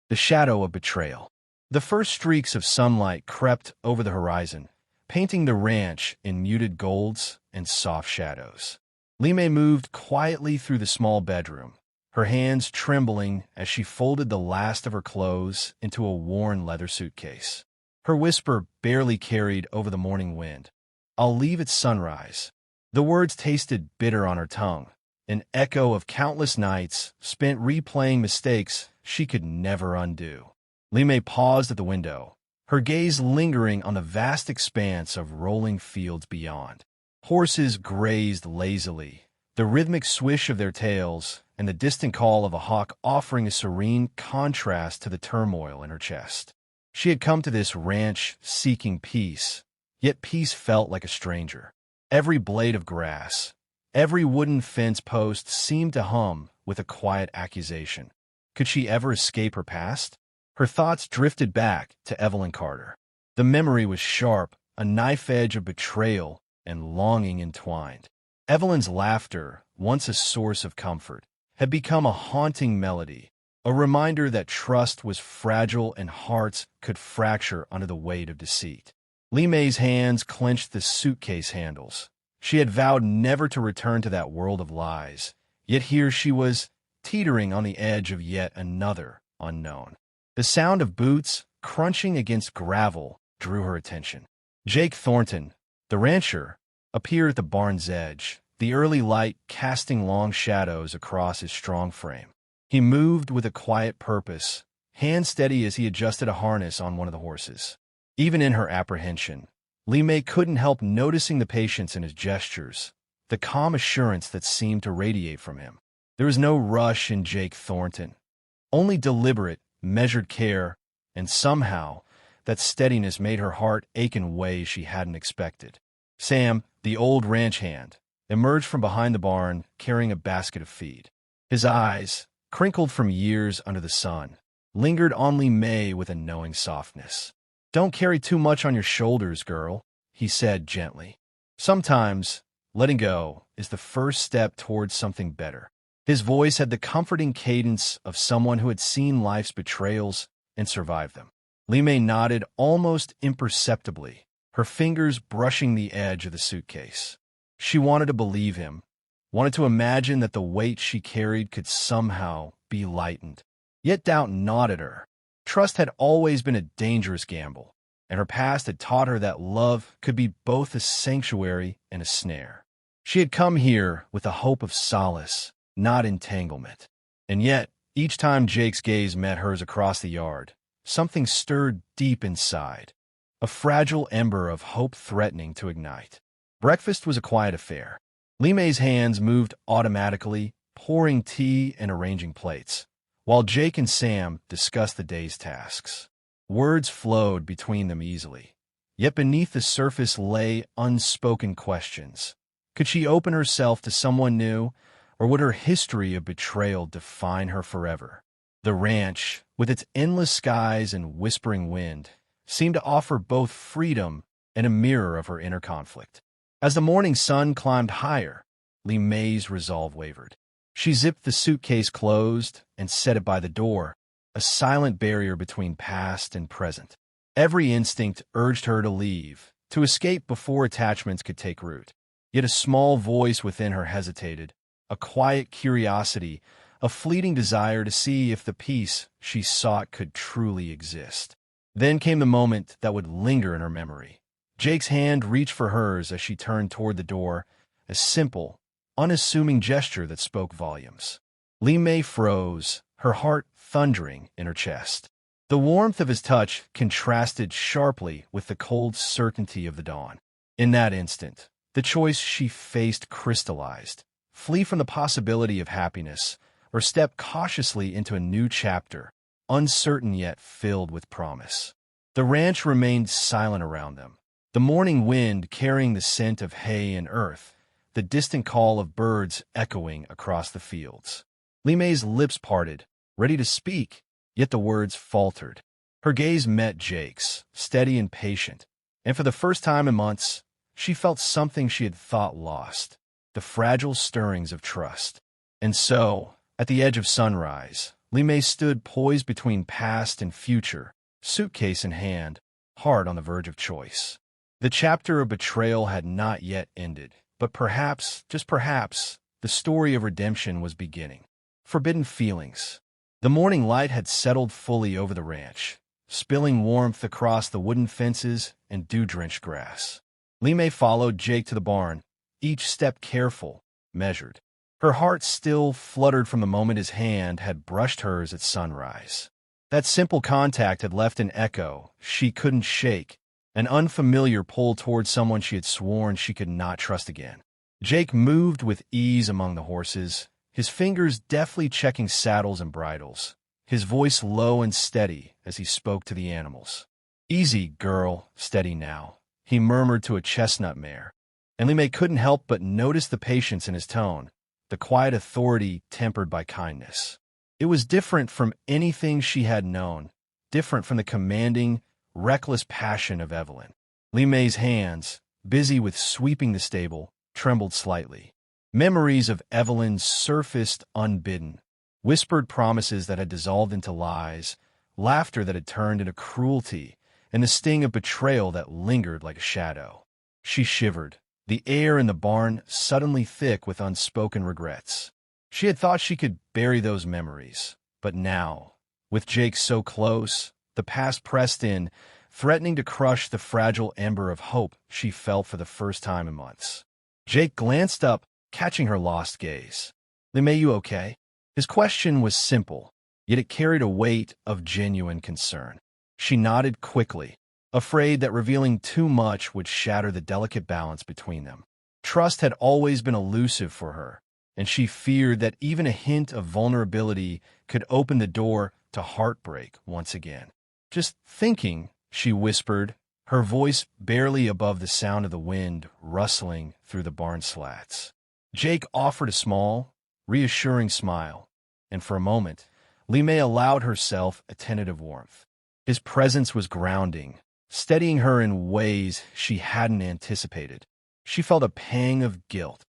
The shadow of betrayal. The first streaks of sunlight crept over the horizon, painting the ranch in muted golds and soft shadows. Lime moved quietly through the small bedroom, her hands trembling as she folded the last of her clothes into a worn leather suitcase. Her whisper barely carried over the morning wind. "I'll leave at sunrise." The words tasted bitter on her tongue, an echo of countless nights spent replaying mistakes she could never undo. Lime paused at the window, her gaze lingering on the vast expanse of rolling fields beyond. Horses grazed lazily, the rhythmic swish of their tails and the distant call of a hawk offering a serene contrast to the turmoil in her chest. She had come to this ranch seeking peace, yet peace felt like a stranger. Every blade of grass, every wooden fence post seemed to hum with a quiet accusation. Could she ever escape her past? Her thoughts drifted back to Evelyn Carter. The memory was sharp, a knife edge of betrayal and longing entwined. Evelyn's laughter, once a source of comfort, had become a haunting melody, a reminder that trust was fragile and hearts could fracture under the weight of deceit. Lime's hands clenched the suitcase handles. She had vowed never to return to that world of lies, yet here she was, teetering on the edge of yet another unknown. The sound of boots crunching against gravel drew her attention. Jake Thornton, the rancher, appeared at the barn's edge, the early light casting long shadows across his strong frame. He moved with a quiet purpose, hand steady as he adjusted a harness on one of the horses. Even in her apprehension, Lime couldn't help noticing the patience in his gestures, the calm assurance that seemed to radiate from him. There was no rush in Jake Thornton, only deliberate, measured care, and somehow that steadiness made her heart ache in ways she hadn't expected. Sam, the old ranch hand, emerged from behind the barn carrying a basket of feed. His eyes, crinkled from years under the sun, lingered on Lime with a knowing softness. "Don't carry too much on your shoulders, girl," he said gently. "Sometimes, letting go is the first step towards something better." His voice had the comforting cadence of someone who had seen life's betrayals and survived them. Lime nodded almost imperceptibly, her fingers brushing the edge of the suitcase. She wanted to believe him, wanted to imagine that the weight she carried could somehow be lightened. Yet doubt gnawed at her. Trust had always been a dangerous gamble, and her past had taught her that love could be both a sanctuary and a snare. She had come here with the hope of solace, not entanglement. And yet, each time Jake's gaze met hers across the yard, something stirred deep inside, a fragile ember of hope threatening to ignite. Breakfast was a quiet affair. Lime's hands moved automatically, pouring tea and arranging plates, while Jake and Sam discussed the day's tasks. Words flowed between them easily, yet beneath the surface lay unspoken questions. Could she open herself to someone new, or would her history of betrayal define her forever? The ranch, with its endless skies and whispering wind, seemed to offer both freedom and a mirror of her inner conflict. As the morning sun climbed higher, Lime's resolve wavered. She zipped the suitcase closed and set it by the door, a silent barrier between past and present. Every instinct urged her to leave, to escape before attachments could take root. Yet a small voice within her hesitated, a quiet curiosity, a fleeting desire to see if the peace she sought could truly exist. Then came the moment that would linger in her memory. Jake's hand reached for hers as she turned toward the door, a simple, unassuming gesture that spoke volumes. Lime froze, her heart thundering in her chest. The warmth of his touch contrasted sharply with the cold certainty of the dawn. In that instant, the choice she faced crystallized: flee from the possibility of happiness, or step cautiously into a new chapter, uncertain yet filled with promise. The ranch remained silent around them, the morning wind carrying the scent of hay and earth, the distant call of birds echoing across the fields. Lime's lips parted, ready to speak, yet the words faltered. Her gaze met Jake's, steady and patient, and for the first time in months, she felt something she had thought lost: the fragile stirrings of trust. And so, at the edge of sunrise, Li Mei stood poised between past and future, suitcase in hand, hard on the verge of choice. The chapter of betrayal had not yet ended, but perhaps, just perhaps, the story of redemption was beginning. Forbidden feelings. The morning light had settled fully over the ranch, spilling warmth across the wooden fences and dew-drenched grass. Li Mei followed Jake to the barn, each step careful, measured. Her heart still fluttered from the moment his hand had brushed hers at sunrise. That simple contact had left an echo she couldn't shake, an unfamiliar pull towards someone she had sworn she could not trust again. Jake moved with ease among the horses, his fingers deftly checking saddles and bridles, his voice low and steady as he spoke to the animals. "Easy, girl, steady now," he murmured to a chestnut mare, and Li Mei couldn't help but notice the patience in his tone, the quiet authority tempered by kindness. It was different from anything she had known, different from the commanding, reckless passion of Evelyn. Li Mei's hands, busy with sweeping the stable, trembled slightly. Memories of Evelyn surfaced unbidden, whispered promises that had dissolved into lies, laughter that had turned into cruelty, and the sting of betrayal that lingered like a shadow. She shivered, the air in the barn suddenly thick with unspoken regrets. She had thought she could bury those memories, but now, with Jake so close, the past pressed in, threatening to crush the fragile ember of hope she felt for the first time in months. Jake glanced up, catching her lost gaze. "Li Mei, you okay?" His question was simple, yet it carried a weight of genuine concern. She nodded quickly, afraid that revealing too much would shatter the delicate balance between them. Trust had always been elusive for her, and she feared that even a hint of vulnerability could open the door to heartbreak once again. "Just thinking," she whispered, her voice barely above the sound of the wind rustling through the barn slats. Jake offered a small, reassuring smile, and for a moment, Li Mei allowed herself a tentative warmth. His presence was grounding, steadying her in ways she hadn't anticipated. She felt a pang of guilt.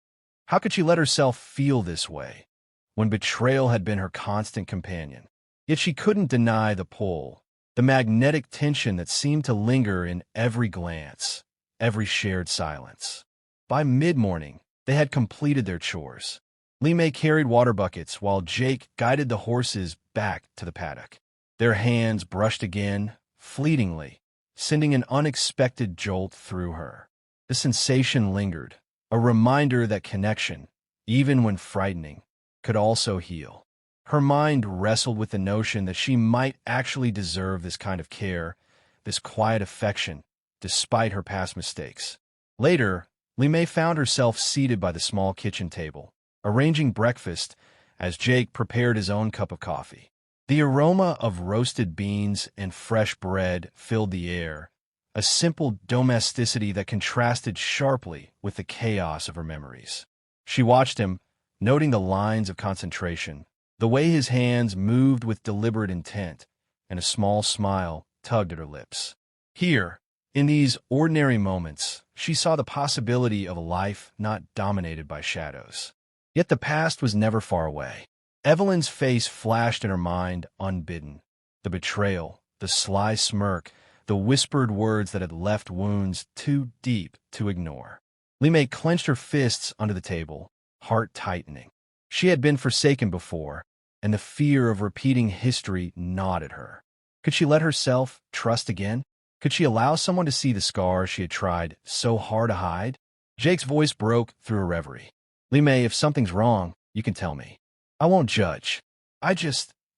How could she let herself feel this way, when betrayal had been her constant companion? Yet she couldn't deny the pull, the magnetic tension that seemed to linger in every glance, every shared silence. By mid-morning, they had completed their chores. Li Mei carried water buckets while Jake guided the horses back to the paddock. Their hands brushed again, fleetingly, sending an unexpected jolt through her. The sensation lingered, a reminder that connection, even when frightening, could also heal. Her mind wrestled with the notion that she might actually deserve this kind of care, this quiet affection, despite her past mistakes. Later, Li Mei found herself seated by the small kitchen table, arranging breakfast as Jake prepared his own cup of coffee. The aroma of roasted beans and fresh bread filled the air, a simple domesticity that contrasted sharply with the chaos of her memories. She watched him, noting the lines of concentration, the way his hands moved with deliberate intent, and a small smile tugged at her lips. Here, in these ordinary moments, she saw the possibility of a life not dominated by shadows. Yet the past was never far away. Evelyn's face flashed in her mind unbidden. The betrayal, the sly smirk, the whispered words that had left wounds too deep to ignore. Li Mei clenched her fists under the table, heart tightening. She had been forsaken before, and the fear of repeating history gnawed at her. Could she let herself trust again? Could she allow someone to see the scars she had tried so hard to hide? Jake's voice broke through a reverie. "Li Mei, if something's wrong, you can tell me. I won't judge.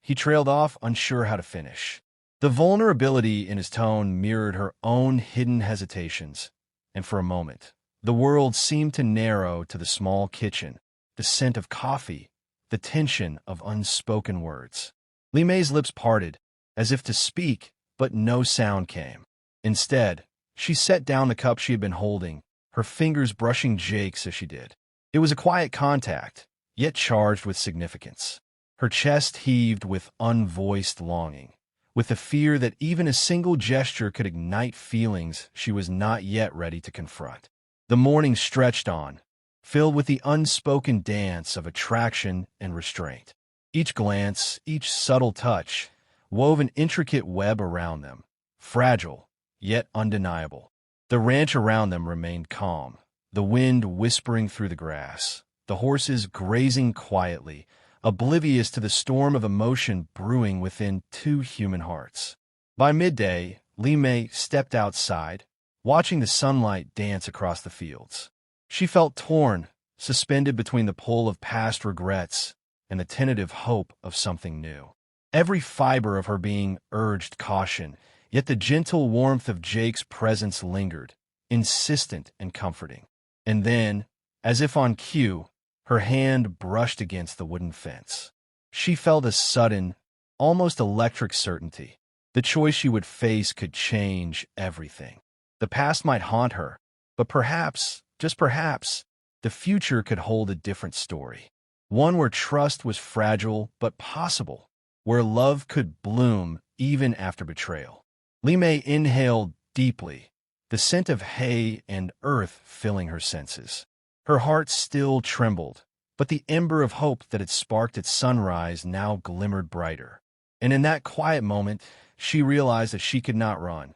He trailed off, unsure how to finish. The vulnerability in his tone mirrored her own hidden hesitations, and for a moment, the world seemed to narrow to the small kitchen, the scent of coffee, the tension of unspoken words. Li Mei's lips parted, as if to speak, but no sound came. Instead, she set down the cup she had been holding, her fingers brushing Jake's as she did. It was a quiet contact, yet charged with significance. Her chest heaved with unvoiced longing, with the fear that even a single gesture could ignite feelings she was not yet ready to confront. The morning stretched on, filled with the unspoken dance of attraction and restraint. Each glance, each subtle touch, wove an intricate web around them, fragile, yet undeniable. The ranch around them remained calm, the wind whispering through the grass, the horses grazing quietly, oblivious to the storm of emotion brewing within two human hearts. By midday, Li Mei stepped outside, watching the sunlight dance across the fields. She felt torn, suspended between the pull of past regrets and the tentative hope of something new. Every fiber of her being urged caution, yet the gentle warmth of Jake's presence lingered, insistent and comforting. And then, as if on cue, her hand brushed against the wooden fence. She felt a sudden, almost electric certainty. The choice she would face could change everything. The past might haunt her, but perhaps, just perhaps, the future could hold a different story. One where trust was fragile but possible, where love could bloom even after betrayal. Li Mei inhaled deeply, the scent of hay and earth filling her senses. Her heart still trembled, but the ember of hope that had sparked at sunrise now glimmered brighter. And in that quiet moment, she realized that she could not run.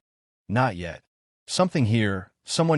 Not yet. Someone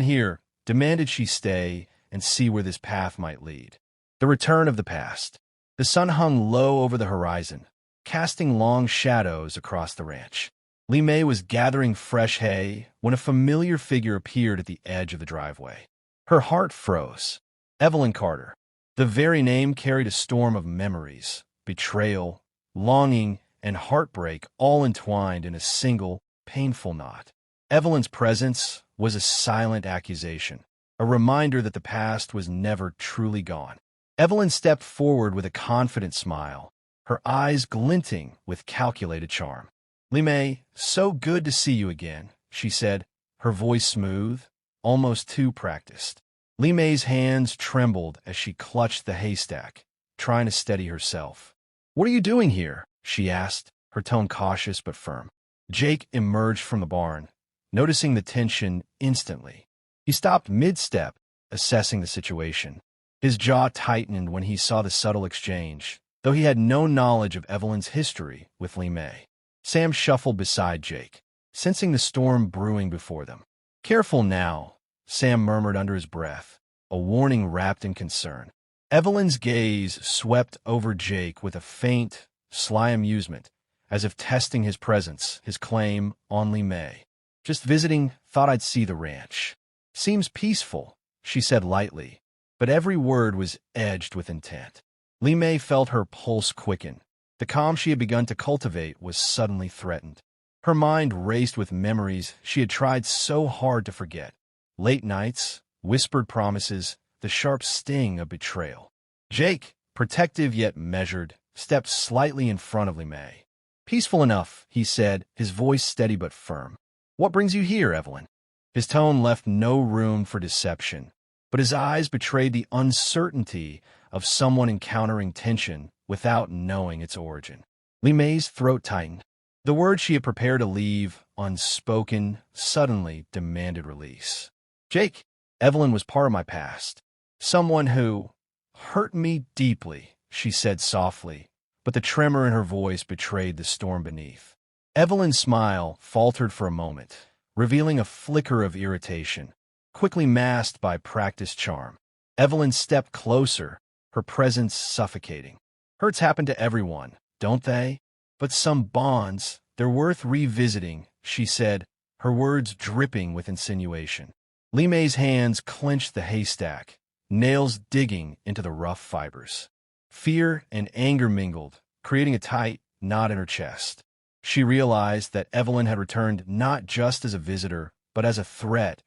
here, demanded she stay and see where this path might lead. The return of the past. The sun hung low over the horizon, casting long shadows across the ranch. Li Mei was gathering fresh hay when a familiar figure appeared at the edge of the driveway. Her heart froze. Evelyn Carter. The very name carried a storm of memories, betrayal, longing, and heartbreak all entwined in a single, painful knot. Evelyn's presence was a silent accusation, a reminder that the past was never truly gone. Evelyn stepped forward with a confident smile, her eyes glinting with calculated charm. "Li Mei, so good to see you again," she said, her voice smooth, almost too practiced. Li Mei's hands trembled as she clutched the haystack, trying to steady herself. "What are you doing here?" she asked, her tone cautious but firm. Jake emerged from the barn, noticing the tension instantly. He stopped mid-step, assessing the situation. His jaw tightened when he saw the subtle exchange, though he had no knowledge of Evelyn's history with Li Mei. Sam shuffled beside Jake, sensing the storm brewing before them. "Careful now," Sam murmured under his breath, a warning wrapped in concern. Evelyn's gaze swept over Jake with a faint, sly amusement, as if testing his presence, his claim on Li Mei. "Just visiting, thought I'd see the ranch." "Seems peaceful," she said lightly, but every word was edged with intent. Li Mei felt her pulse quicken. The calm she had begun to cultivate was suddenly threatened. Her mind raced with memories she had tried so hard to forget. Late nights, whispered promises, the sharp sting of betrayal. Jake, protective yet measured, stepped slightly in front of Li Mei. "Peaceful enough," he said, his voice steady but firm. "What brings you here, Evelyn?" His tone left no room for deception, but his eyes betrayed the uncertainty of someone encountering tension without knowing its origin. Li Mei's throat tightened. The words she had prepared to leave unspoken suddenly demanded release. "Jake, Evelyn was part of my past. Someone who hurt me deeply," she said softly, but the tremor in her voice betrayed the storm beneath. Evelyn's smile faltered for a moment, revealing a flicker of irritation, quickly masked by practiced charm. Evelyn stepped closer, her presence suffocating. "Hurts happen to everyone, don't they? But some bonds, they're worth revisiting," she said, her words dripping with insinuation. Li Mei's hands clenched the haystack, nails digging into the rough fibers. Fear and anger mingled, creating a tight knot in her chest. She realized that Evelyn had returned not just as a visitor, but as a threat,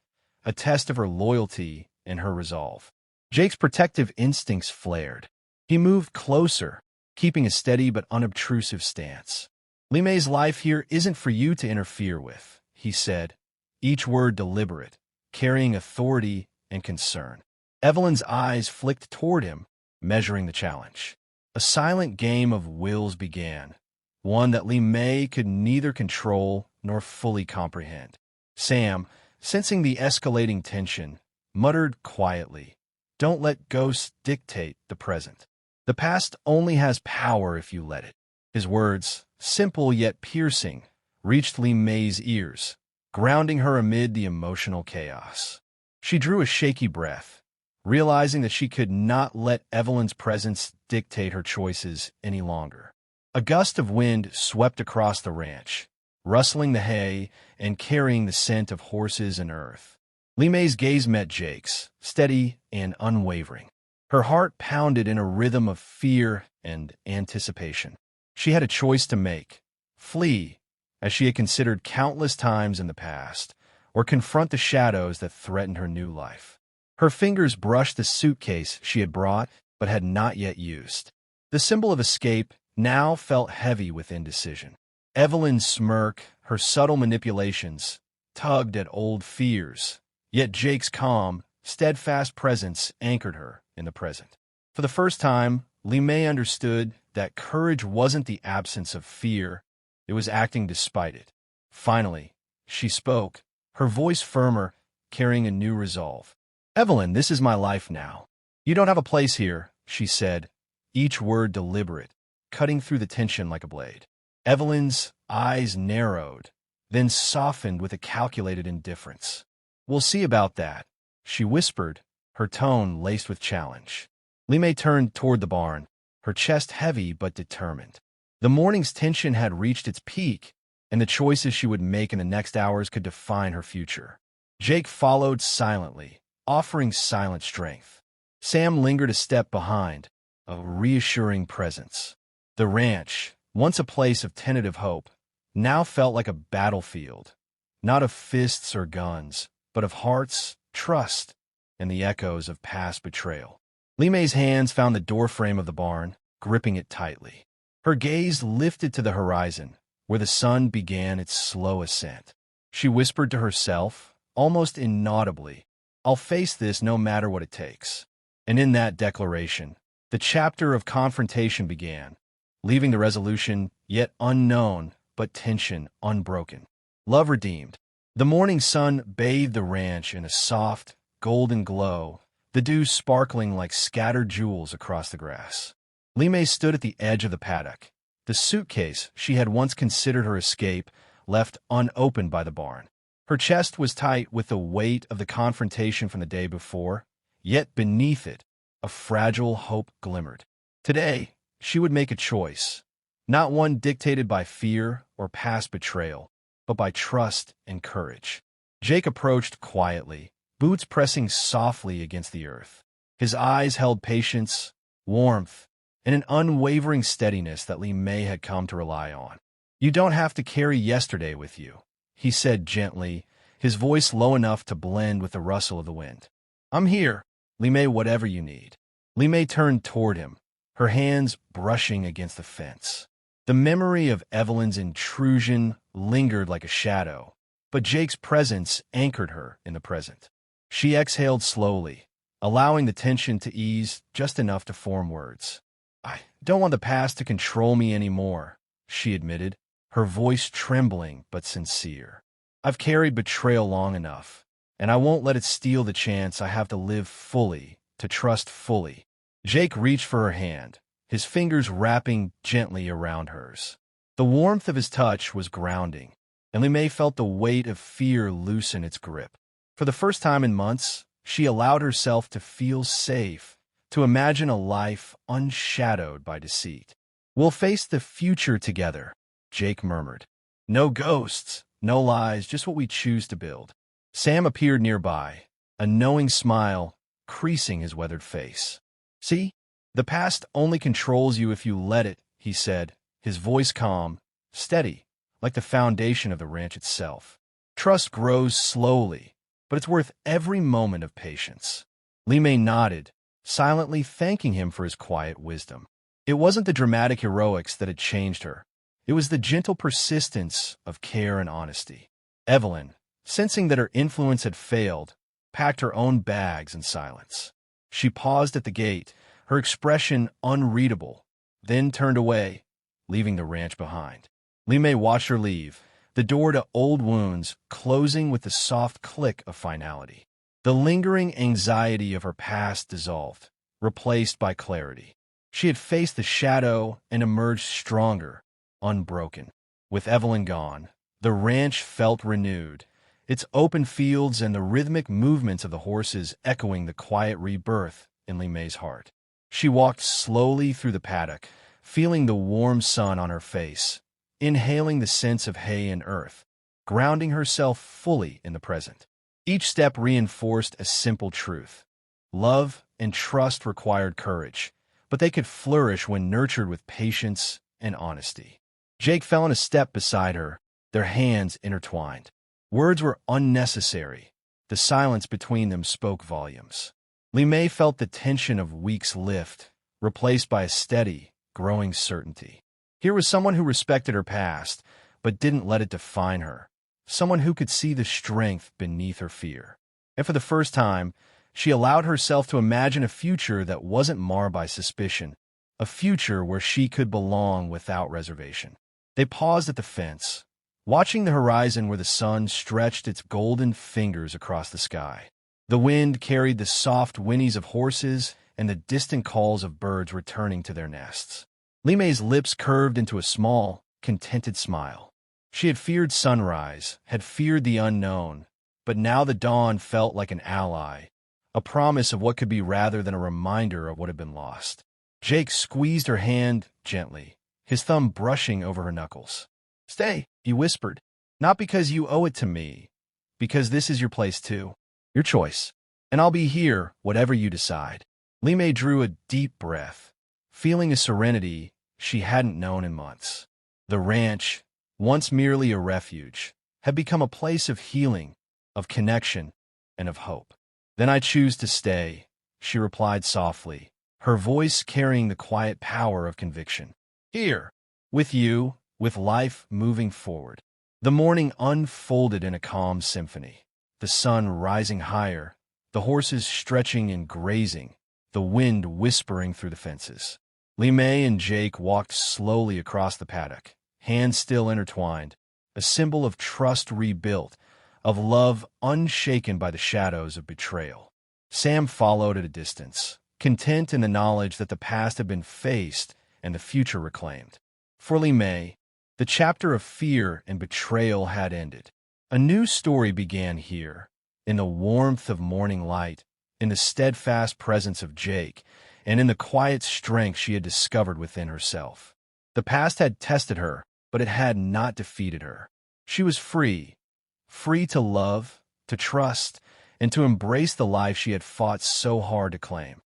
a test of her loyalty and her resolve. Jake's protective instincts flared. He moved closer, keeping a steady but unobtrusive stance. "Li Mei's life here isn't for you to interfere with," he said, each word deliberate, carrying authority and concern. Evelyn's eyes flicked toward him, measuring the challenge. A silent game of wills began, one that Li Mei could neither control nor fully comprehend. Sam, sensing the escalating tension, muttered quietly, "Don't let ghosts dictate the present." The past only has power if you let it. His words, simple yet piercing, reached Li Mei's ears, grounding her amid the emotional chaos. She drew a shaky breath, realizing that she could not let Evelyn's presence dictate her choices any longer. A gust of wind swept across the ranch, rustling the hay and carrying the scent of horses and earth. Li Mei's gaze met Jake's, steady and unwavering. Her heart pounded in a rhythm of fear and anticipation. She had a choice to make: flee, as she had considered countless times in the past, or confront the shadows that threatened her new life. Her fingers brushed the suitcase she had brought but had not yet used. The symbol of escape now felt heavy with indecision. Evelyn's smirk, her subtle manipulations, tugged at old fears, yet Jake's calm, steadfast presence anchored her in the present. For the first time, Li Mei understood that courage wasn't the absence of fear, it was acting despite it. Finally, she spoke, her voice firmer, carrying a new resolve. "Evelyn, this is my life now. You don't have a place here," she said, each word deliberate, cutting through the tension like a blade. Evelyn's eyes narrowed, then softened with a calculated indifference. "We'll see about that," she whispered, her tone laced with challenge. Li Mei turned toward the barn, her chest heavy but determined. The morning's tension had reached its peak, and the choices she would make in the next hours could define her future. Jake followed silently, offering silent strength. Sam lingered a step behind, a reassuring presence. The ranch, once a place of tentative hope, now felt like a battlefield, not of fists or guns, but of hearts, trust, and the echoes of past betrayal. Li Mei's hands found the doorframe of the barn, gripping it tightly. Her gaze lifted to the horizon, where the sun began its slow ascent. She whispered to herself, almost inaudibly, "I'll face this no matter what it takes." And in that declaration, the chapter of confrontation began, leaving the resolution yet unknown, but tension unbroken. Love redeemed. The morning sun bathed the ranch in a soft, golden glow, the dew sparkling like scattered jewels across the grass. Li Mei stood at the edge of the paddock, the suitcase she had once considered her escape left unopened by the barn. Her chest was tight with the weight of the confrontation from the day before, yet beneath it, a fragile hope glimmered. Today, she would make a choice, not one dictated by fear or past betrayal, but by trust and courage. Jake approached quietly, boots pressing softly against the earth. His eyes held patience, warmth, and an unwavering steadiness that Li Mei had come to rely on. "You don't have to carry yesterday with you," he said gently, his voice low enough to blend with the rustle of the wind. "I'm here, Li Mei, whatever you need." Li Mei turned toward him, her hands brushing against the fence. The memory of Evelyn's intrusion lingered like a shadow, but Jake's presence anchored her in the present. She exhaled slowly, allowing the tension to ease just enough to form words. "I don't want the past to control me anymore," she admitted, her voice trembling but sincere. "I've carried betrayal long enough, and I won't let it steal the chance I have to live fully, to trust fully." Jake reached for her hand, his fingers wrapping gently around hers. The warmth of his touch was grounding, and Li Mei felt the weight of fear loosen its grip. For the first time in months, she allowed herself to feel safe, to imagine a life unshadowed by deceit. "We'll face the future together," Jake murmured. "No ghosts, no lies, just what we choose to build." Sam appeared nearby, a knowing smile creasing his weathered face. "See? The past only controls you if you let it," he said, his voice calm, steady, like the foundation of the ranch itself. "Trust grows slowly, but it's worth every moment of patience." Li Mei nodded, silently thanking him for his quiet wisdom. It wasn't the dramatic heroics that had changed her. It was the gentle persistence of care and honesty. Evelyn, sensing that her influence had failed, packed her own bags in silence. She paused at the gate, her expression unreadable, then turned away, leaving the ranch behind. Li Mei watched her leave, the door to old wounds closing with the soft click of finality. The lingering anxiety of her past dissolved, replaced by clarity. She had faced the shadow and emerged stronger, unbroken. With Evelyn gone, the ranch felt renewed, its open fields and the rhythmic movements of the horses echoing the quiet rebirth in Li Mei's heart. She walked slowly through the paddock, feeling the warm sun on her face, inhaling the sense of hay and earth, grounding herself fully in the present. Each step reinforced a simple truth. Love and trust required courage, but they could flourish when nurtured with patience and honesty. Jake fell in a step beside her, their hands intertwined. Words were unnecessary. The silence between them spoke volumes. Li Mei felt the tension of weeks lift, replaced by a steady, growing certainty. Here was someone who respected her past, but didn't let it define her. Someone who could see the strength beneath her fear. And for the first time, she allowed herself to imagine a future that wasn't marred by suspicion, a future where she could belong without reservation. They paused at the fence, watching the horizon where the sun stretched its golden fingers across the sky. The wind carried the soft whinnies of horses and the distant calls of birds returning to their nests. Li Mei's lips curved into a small, contented smile. She had feared sunrise, had feared the unknown, but now the dawn felt like an ally, a promise of what could be rather than a reminder of what had been lost. Jake squeezed her hand gently, his thumb brushing over her knuckles. "Stay," he whispered. "Not because you owe it to me, because this is your place too. Your choice. And I'll be here, whatever you decide." Li Mei drew a deep breath, feeling a serenity she hadn't known in months. The ranch, once merely a refuge, had become a place of healing, of connection, and of hope. "Then I choose to stay," she replied softly, her voice carrying the quiet power of conviction. "Here, with you, with life moving forward." The morning unfolded in a calm symphony, the sun rising higher, the horses stretching and grazing, the wind whispering through the fences. Li Mei and Jake walked slowly across the paddock, hands still intertwined, a symbol of trust rebuilt, of love unshaken by the shadows of betrayal. Sam followed at a distance, content in the knowledge that the past had been faced and the future reclaimed. For Li Mei, the chapter of fear and betrayal had ended. A new story began here, in the warmth of morning light, in the steadfast presence of Jake, and in the quiet strength she had discovered within herself. The past had tested her, but it had not defeated her. She was free, free to love, to trust, and to embrace the life she had fought so hard to claim.